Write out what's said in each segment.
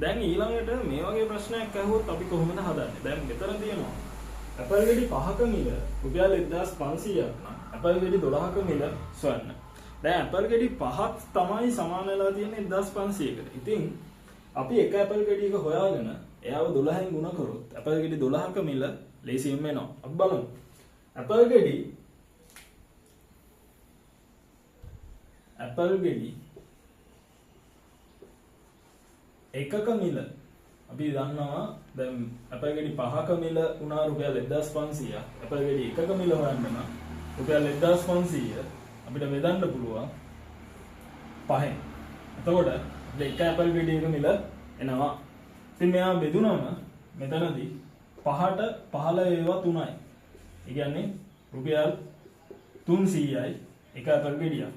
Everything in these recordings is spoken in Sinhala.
දැන් ඊළඟට මේ වගේ ප්‍රශ්නයක් අහුවොත් අපි කොහොමද හදන්නේ? දැන් මෙතන තියෙනවා ඇපල් ගෙඩි 5ක මිල රුපියල් 1500ක් නම් ඇපල් ගෙඩි 12ක මිල සොයන්න. දැන් ඇපල් ගෙඩි 5ක් තමයි සමාන වෙලා තියෙන්නේ 1500කට. ඉතින් අපි එක ඇපල් ගෙඩියක හොයාගෙන එයාව 12න් ගුණ කරොත් ඇපල් ගෙඩි 12ක මිල ලේසියෙන් වෙනවා. අපි බලමු. ඇපල් ගෙඩි එකක මිල අපි දන්නවා දැන් ඇපල් ගෙඩි 5ක මිල උනා රුපියල් 1500ක්. ඇපල් ගෙඩි එකක මිල හොයන්න නම් රුපියල් 1500 අපිට බෙදන්න පුළුවන් 5න්. එතකොට දෙක ඇපල් ගෙඩියක මිල එනවා. ඉතින් මෙයා බෙදුනම මෙතනදී 5ට 15 ඒවා 3යි. ඒ කියන්නේ රුපියල් 300යි එක ඇපල් ගෙඩියක්.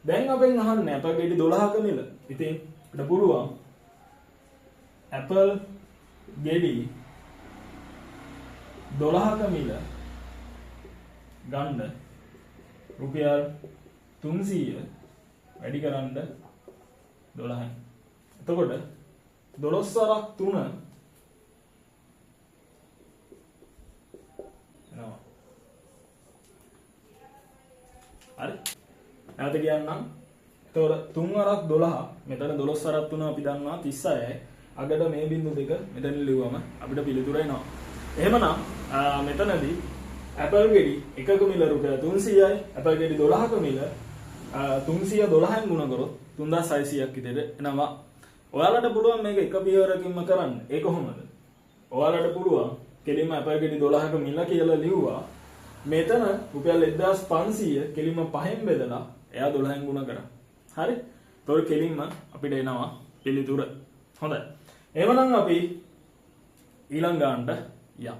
දැන් අපෙන් අහන්නේ ඇපල් ගෙඩි 12ක මිල. ඉතින් අපිට පුළුවන් ඇපල් ගෙඩි 12ක මිල ගන්න රුපියල් 300 වැඩි කරන්න 12න්. එතකොට 12 වරක් 3 එනවා. හරි. නැවත කියන්නම්. එතකොට 3 වරක් 12 මෙතන 12 වරක් 3 අපි දන්නවා 36යි. අගට මේ බිංදු දෙක මෙතන ලියුවම අපිට පිළිතුර එනවා. එහෙමනම් මෙතනදී ඇපල් ගෙඩි එකක මිල රුපියල් 300යි. ඇපල් ගෙඩි 12ක මිල 300 12න් ගුණ කරොත් 3600ක් විතර එනවා. ඔයාලට පුළුවන් මේක එක පියවරකින්ම කරන්න. ඒ කොහොමද? ඔයාලට පුළුවන් කෙලින්ම ඇපල් ගෙඩි 12ක මිල කියලා ලිව්වා. මෙතන රුපියල් 1500 කෙලින්ම 5න් බෙදලා එයා 12න් ගුණ කරා. හරි? ඒතකොට කෙලින්ම අපිට එනවා පිළිතුර. හොඳයි. එහෙනම් අපි ඊළඟ ගානට යමු.